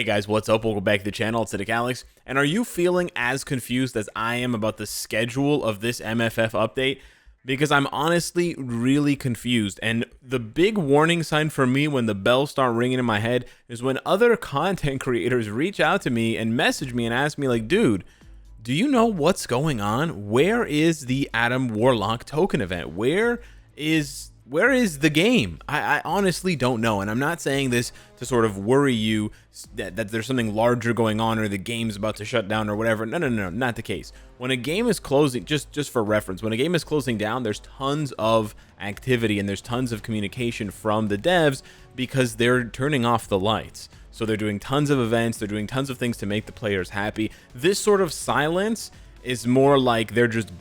Hey guys, what's up? Welcome back to the channel. It's Cynicalex. And are you feeling as confused as I am about the schedule of this MFF update? Because I'm honestly really confused. And the big warning sign for me when the bells start ringing in my head is when other content creators reach out to me and message me and ask me like, dude, do you know what's going on? Where is the Adam Warlock token event? Where is the game? I honestly don't know, and I'm not saying this to sort of worry you that there's something larger going on or the game's about to shut down or whatever. No, not the case. When a game is closing, just for reference, when a game is closing down, there's tons of activity and there's tons of communication from the devs because they're turning off the lights. So they're doing tons of events, they're doing tons of things to make the players happy. This sort of silence is more like they're just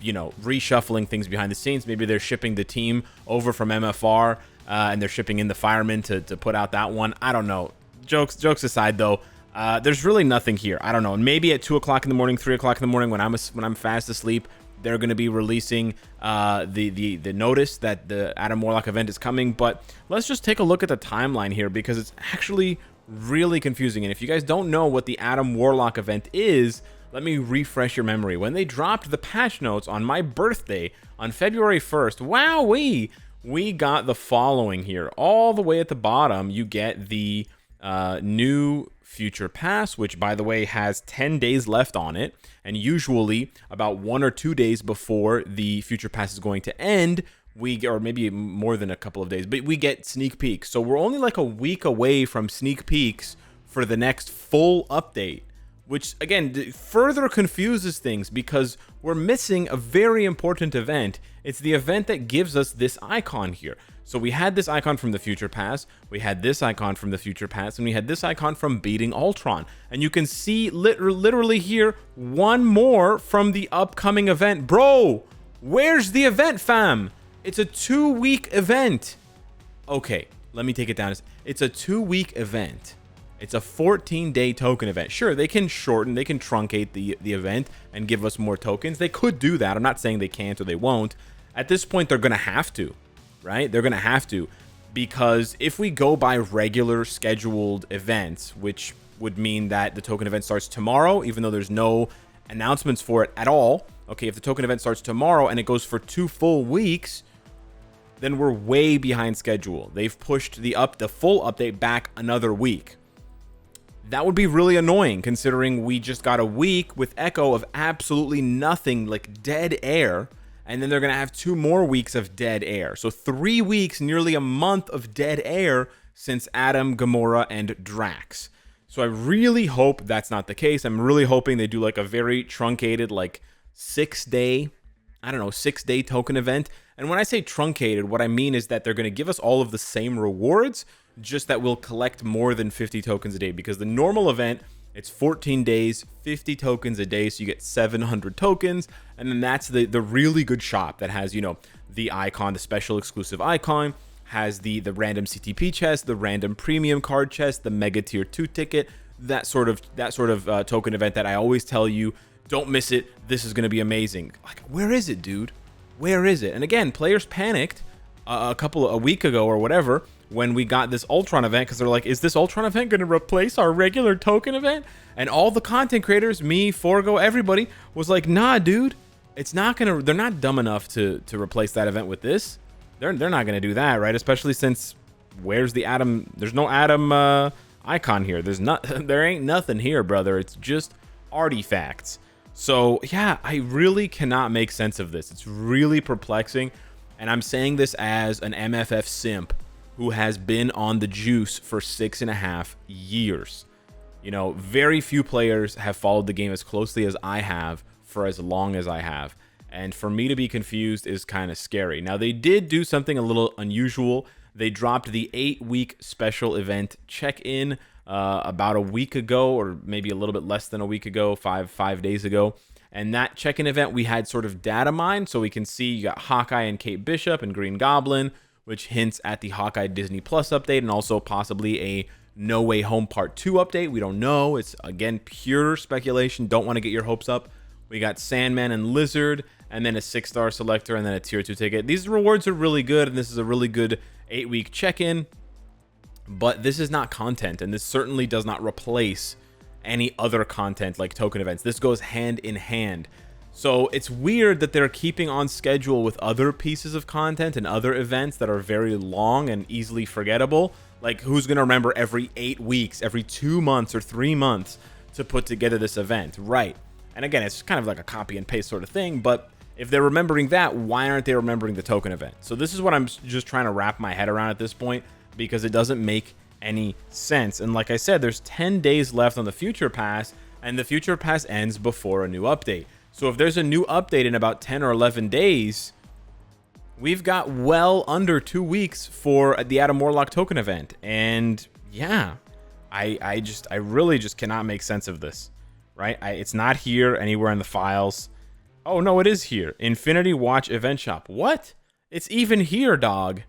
you know, reshuffling things behind the scenes. Maybe they're shipping the team over from MFR and they're shipping in the firemen to put out that one. I don't know. Jokes aside though, there's really nothing here. I don't know. And maybe at 2 o'clock in the morning, 3 o'clock in the morning when I'm fast asleep, they're going to be releasing the notice that the Adam Warlock event is coming. But let's just take a look at the timeline here because it's actually really confusing. And if you guys don't know what the Adam Warlock event is, let me refresh your memory. When they dropped the patch notes on my birthday on February 1st, wowee, we got the following here. All the way at the bottom, you get the new Future Pass, which, by the way, has 10 days left on it. And usually, about 1 or 2 days before the Future Pass is going to end, or maybe more than a couple of days, but we get sneak peeks. So we're only like a week away from sneak peeks for the next full update, which again further confuses things because we're missing a very important event. It's the event that gives us this icon here. So we had this icon from the Future Pass, we had this icon from the Future Pass, and we had this icon from beating Ultron. And you can see literally here one more from the upcoming event. Bro, where's the event, fam? It's a 2-week event. Okay, let me take it down. It's a 2-week event. It's a 14-day token event. Sure, they can shorten, they can truncate the event and give us more tokens. They could do that. I'm not saying they can't or they won't. At this point, they're going to have to, right? They're going to have to, because if we go by regular scheduled events, which would mean that the token event starts tomorrow, even though there's no announcements for it at all. Okay, if the token event starts tomorrow and it goes for 2 full weeks, then we're way behind schedule. They've pushed the full update back another week. That would be really annoying considering we just got a week with Echo of absolutely nothing, like dead air, and then they're going to have 2 more weeks of dead air. So 3 weeks, nearly a month of dead air since Adam, Gamora, and Drax. So I really hope that's not the case. I'm really hoping they do like a very truncated, like 6-day, I don't know, 6-day token event. And when I say truncated, what I mean is that they're going to give us all of the same rewards, just that we'll collect more than 50 tokens a day, because the normal event, it's 14 days, 50 tokens a day, so you get 700 tokens, and then that's the really good shop that has, you know, the icon, the special exclusive icon, has the random CTP chest, the random premium card chest, the mega tier 2 ticket, that sort of token event that I always tell you, don't miss it, this is going to be amazing. Like, where is it, dude? Where is it? And again, players panicked a week ago or whatever when we got this Ultron event, because they're like, is this Ultron event going to replace our regular token event? And all the content creators, me, Forgo, everybody was like, nah, dude, it's not gonna, they're not dumb enough to replace that event with this. They're not gonna do that, right? Especially since where's the Adam? There's no Adam icon here. There ain't nothing here, brother. It's just artifacts. So yeah, I really cannot make sense of this. It's really perplexing, and I'm saying this as an MFF simp who has been on the juice for 6.5 years. You know, very few players have followed the game as closely as I have for as long as I have. And for me to be confused is kind of scary. Now, they did do something a little unusual. They dropped the 8-week special event check-in about a week ago, or maybe a little bit less than a week ago, five days ago. And that check-in event, we had sort of data mined, so we can see you got Hawkeye and Kate Bishop and Green Goblin, which hints at the Hawkeye Disney Plus update and also possibly a No Way Home Part 2 update. We don't know. It's, again, pure speculation. Don't want to get your hopes up. We got Sandman and Lizard, and then a 6-star selector, and then a tier 2 ticket. These rewards are really good, and this is a really good 8-week check-in. But this is not content, and this certainly does not replace any other content like token events. This goes hand in hand. So it's weird that they're keeping on schedule with other pieces of content and other events that are very long and easily forgettable. Like, who's going to remember every 8 weeks, every 2 months or 3 months to put together this event? Right. And again, it's kind of like a copy and paste sort of thing, but if they're remembering that, why aren't they remembering the token event? So this is what I'm just trying to wrap my head around at this point, because it doesn't make any sense. And like I said, there's 10 days left on the Future Pass, and the Future Pass ends before a new update. So if there's a new update in about 10 or 11 days, we've got well under 2 weeks for the Adam Warlock token event. And yeah, I really just cannot make sense of this, right? It's not here anywhere in the files. Oh no, it is here. Infinity Watch Event Shop. What? It's even here, dog.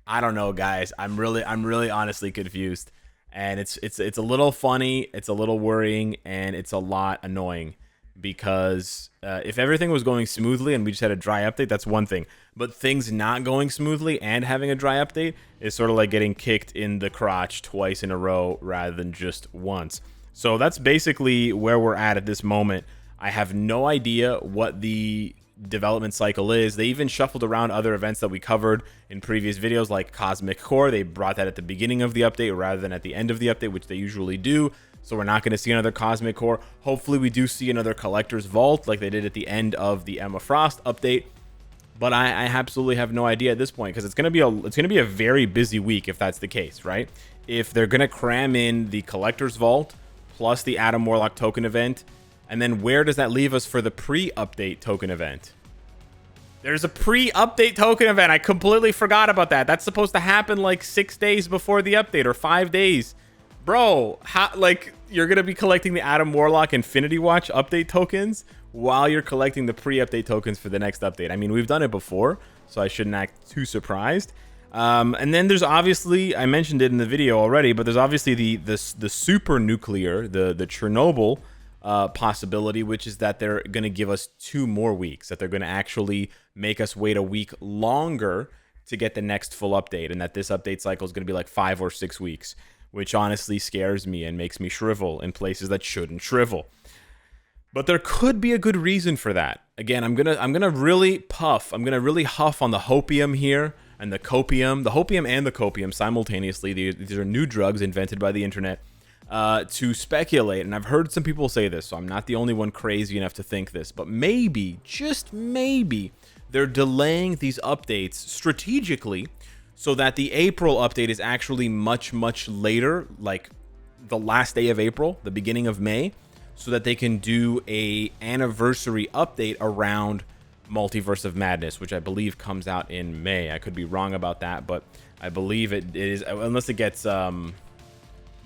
I don't know, guys. I'm really honestly confused. And it's a little funny, it's a little worrying, and it's a lot annoying. Because if everything was going smoothly and we just had a dry update, that's one thing. But things not going smoothly and having a dry update is sort of like getting kicked in the crotch twice in a row rather than just once. So that's basically where we're at this moment. I have no idea what the development cycle is. They even shuffled around other events that we covered in previous videos, like Cosmic Core. They brought that at the beginning of the update rather than at the end of the update, which they usually do. So we're not going to see another Cosmic Core. Hopefully we do see another Collector's Vault like they did at the end of the Emma Frost update. But I absolutely have no idea at this point, because it's going to be a very busy week if that's the case, right? If they're going to cram in the Collector's Vault plus the Adam Warlock token event, and then where does that leave us for the pre-update token event? There's a pre-update token event. I completely forgot about that. That's supposed to happen like 6 days before the update, or 5 days. Bro, how, like, you're going to be collecting the Adam Warlock Infinity Watch update tokens while you're collecting the pre-update tokens for the next update. I mean, we've done it before, so I shouldn't act too surprised. And then there's obviously, I mentioned it in the video already, but there's obviously the super nuclear, the Chernobyl possibility, which is that they're going to give us 2 more weeks, that they're going to actually make us wait a week longer to get the next full update, and that this update cycle is going to be like 5 or 6 weeks. Which honestly scares me and makes me shrivel in places that shouldn't shrivel. But there could be a good reason for that. Again, I'm gonna really puff. I'm gonna really huff on the hopium here and the copium, and the copium simultaneously. These are new drugs invented by the internet to speculate. And I've heard some people say this, so I'm not the only one crazy enough to think this. But maybe, just maybe, they're delaying these updates strategically, so that the April update is actually much, much later, like the last day of April, the beginning of May, so that they can do a anniversary update around Multiverse of Madness, which I believe comes out in May. I could be wrong about that, but I believe it is, unless it gets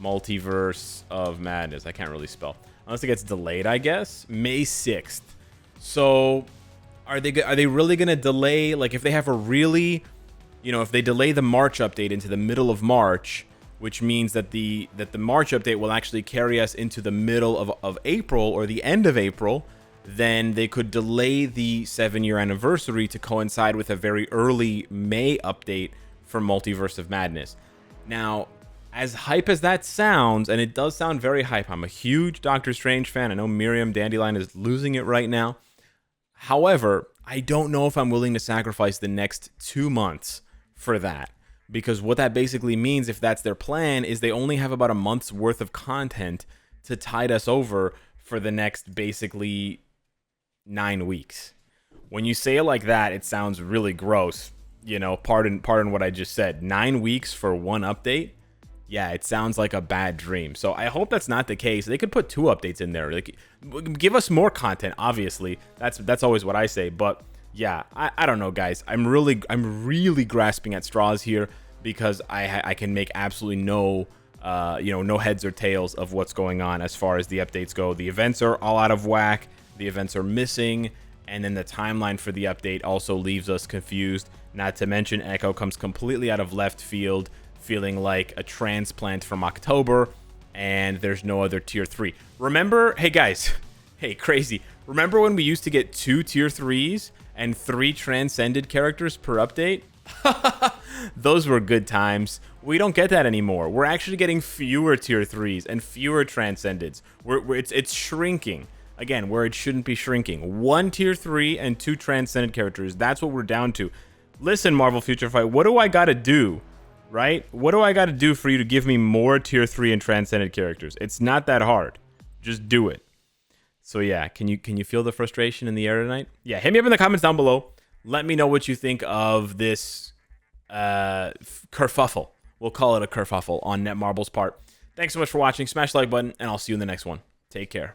Multiverse of Madness. I can't really spell. Unless it gets delayed, I guess. May 6th. So are they really going to delay? Like, if they have a really... if they delay the March update into the middle of March, which means that the March update will actually carry us into the middle of April or the end of April, then they could delay the 7-year anniversary to coincide with a very early May update for Multiverse of Madness. Now, as hype as that sounds, and it does sound very hype, I'm a huge Doctor Strange fan. I know Miriam Dandelion is losing it right now. However, I don't know if I'm willing to sacrifice the next 2 months for that, because what that basically means, if that's their plan, is they only have about a month's worth of content to tide us over for the next basically 9 weeks. When you say it like that, it sounds really gross. Pardon what I just said. 9 weeks for one update. Yeah, it sounds like a bad dream. So I hope that's not the case. They could put 2 updates in there. Like, give us more content. Obviously, that's always what I say, but. Yeah, I don't know, guys. I'm really grasping at straws here, because I can make absolutely no heads or tails of what's going on as far as the updates go. The events are all out of whack. The events are missing, and then the timeline for the update also leaves us confused. Not to mention, Echo comes completely out of left field, feeling like a transplant from October, and there's no other tier 3. Remember, hey guys, hey crazy. Remember when we used to get 2 tier 3s? And 3 transcended characters per update? Those were good times. We don't get that anymore. We're actually getting fewer tier 3s and fewer transcendeds. It's shrinking. Again, where it shouldn't be shrinking. 1 tier 3 and 2 transcended characters. That's what we're down to. Listen, Marvel Future Fight, what do I gotta do? Right? What do I gotta do for you to give me more tier 3 and transcended characters? It's not that hard. Just do it. So yeah, can you feel the frustration in the air tonight? Yeah, hit me up in the comments down below. Let me know what you think of this kerfuffle. We'll call it a kerfuffle on Netmarble's part. Thanks so much for watching. Smash the like button, and I'll see you in the next one. Take care.